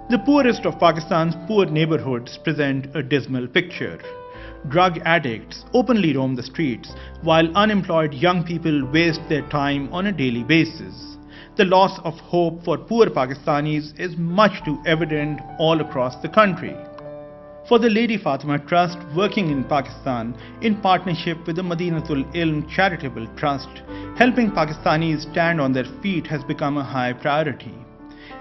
The poorest of Pakistan's poor neighborhoods present a dismal picture. Drug addicts openly roam the streets, while unemployed young people waste their time on a daily basis. The loss of hope for poor Pakistanis is much too evident all across the country. For the Lady Fatima Trust, working in Pakistan in partnership with the Madinatul Ilm Charitable Trust, helping Pakistanis stand on their feet has become a high priority.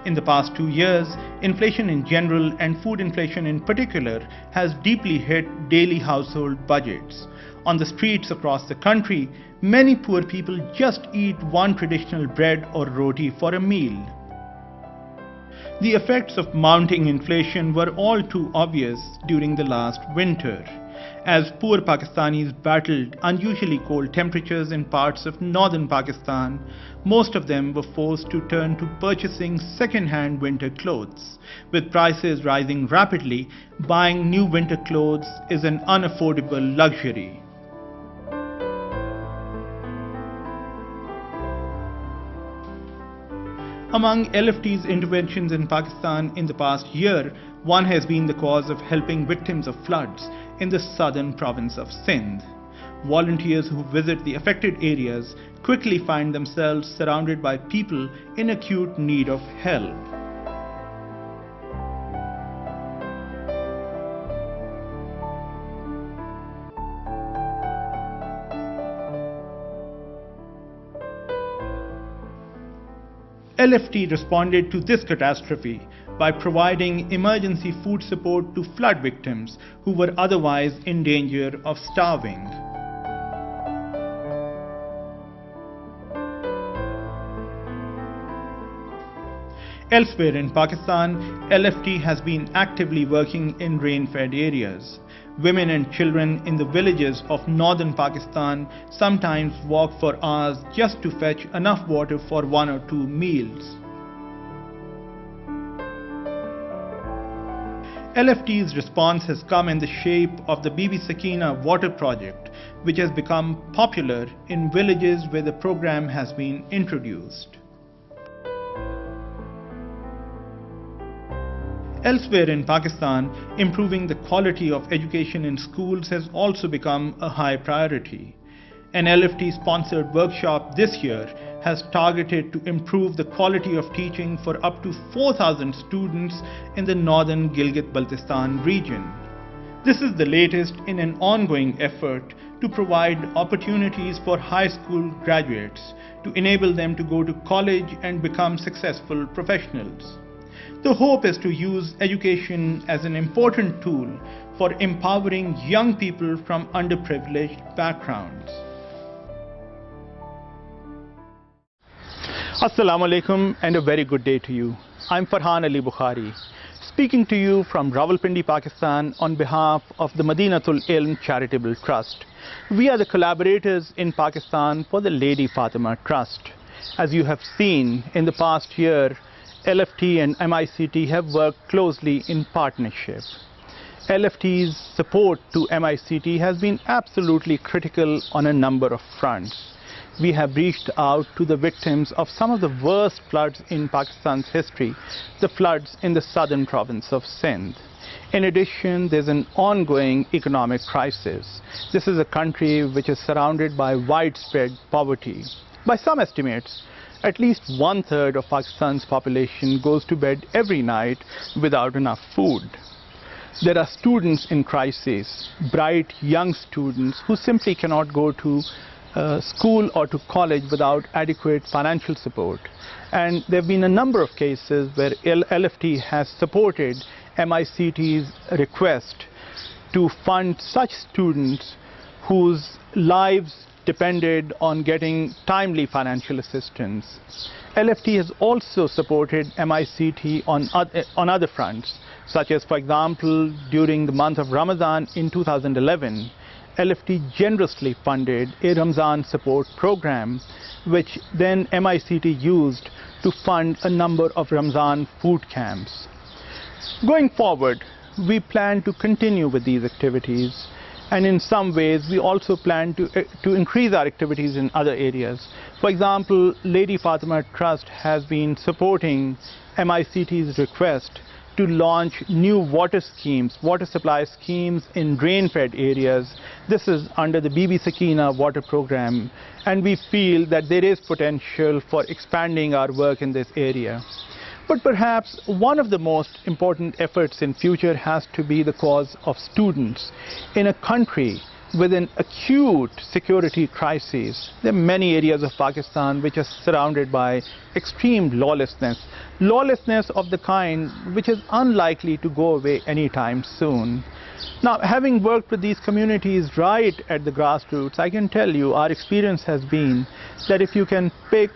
In the past 2 years, inflation in general and food inflation in particular has deeply hit daily household budgets. On the streets across the country, many poor people just eat one traditional bread or roti for a meal. The effects of mounting inflation were all too obvious during the last winter. As poor Pakistanis battled unusually cold temperatures in parts of northern Pakistan, most of them were forced to turn to purchasing second-hand winter clothes. With prices rising rapidly, buying new winter clothes is an unaffordable luxury. Among LFT's interventions in Pakistan in the past year, one has been the cause of helping victims of floods in the southern province of Sindh. Volunteers who visit the affected areas quickly find themselves surrounded by people in acute need of help. LFT responded to this catastrophe by providing emergency food support to flood victims who were otherwise in danger of starving. Elsewhere in Pakistan, LFT has been actively working in rain-fed areas. Women and children in the villages of northern Pakistan sometimes walk for hours just to fetch enough water for 1 or 2 meals. LFT's response has come in the shape of the Bibi Sakina water project, which has become popular in villages where the program has been introduced. Elsewhere in Pakistan, improving the quality of education in schools has also become a high priority. An LFT-sponsored workshop this year has targeted to improve the quality of teaching for up to 4,000 students in the northern Gilgit-Baltistan region. This is the latest in an ongoing effort to provide opportunities for high school graduates to enable them to go to college and become successful professionals. The hope is to use education as an important tool for empowering young people from underprivileged backgrounds. Assalamu alaikum and a very good day to you. I'm Farhan Ali Bukhari, speaking to you from Rawalpindi, Pakistan on behalf of the Madinatul Ilm Charitable Trust. We are the collaborators in Pakistan for the Lady Fatima Trust. As you have seen in the past year, LFT and MICT have worked closely in partnership. LFT's support to MICT has been absolutely critical on a number of fronts. We have reached out to the victims of some of the worst floods in Pakistan's history, the floods in the southern province of Sindh. In addition, there's an ongoing economic crisis. This is a country which is surrounded by widespread poverty. By some estimates, at least 1/3 of Pakistan's population goes to bed every night without enough food. There are students in crisis, bright young students who simply cannot go to school or to college without adequate financial support. And there have been a number of cases where LFT has supported MICT's request to fund such students whose lives depended on getting timely financial assistance. LFT has also supported MICT on other fronts, such as, for example, during the month of Ramadan in 2011, LFT generously funded a Ramzan support program, which then MICT used to fund a number of Ramzan food camps. Going forward, we plan to continue with these activities. And in some ways, we also plan to increase our activities in other areas. For example, Lady Fatima Trust has been supporting MICT's request to launch new water schemes, water supply schemes in rain-fed areas. This is under the Bibi Sakina water program, and we feel that there is potential for expanding our work in this area. But perhaps one of the most important efforts in future has to be the cause of students. In a country with an acute security crisis, there are many areas of Pakistan which are surrounded by extreme lawlessness. Lawlessness of the kind which is unlikely to go away anytime soon. Now, having worked with these communities right at the grassroots, I can tell you our experience has been that if you can pick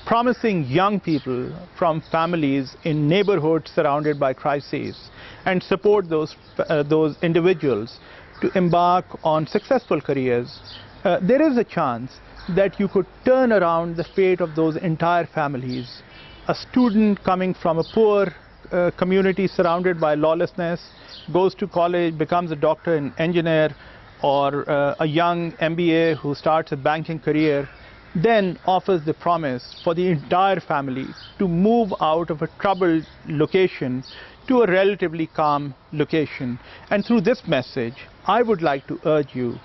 promising young people from families in neighborhoods surrounded by crises and support those individuals to embark on successful careers, there is a chance that you could turn around the fate of those entire families. A student coming from a poor community surrounded by lawlessness goes to college, becomes a doctor and engineer, or a young MBA who starts a banking career, then offers the promise for the entire family to move out of a troubled location to a relatively calm location. And through this message, I would like to urge you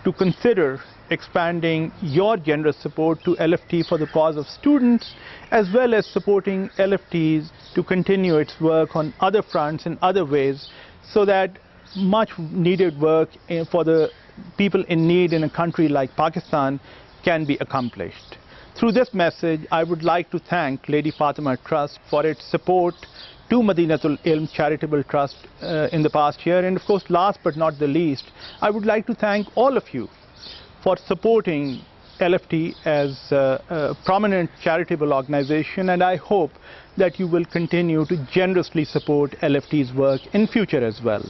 to consider expanding your generous support to LFT for the cause of students, as well as supporting LFTs to continue its work on other fronts in other ways, so that much needed work for the people in need in a country like Pakistan can be accomplished. Through this message, I would like to thank Lady Fatima Trust for its support to Madinatul Ilm Charitable Trust in the past year. And of course, last but not the least, I would like to thank all of you for supporting LFT as a prominent charitable organization, and I hope that you will continue to generously support LFT's work in future as well.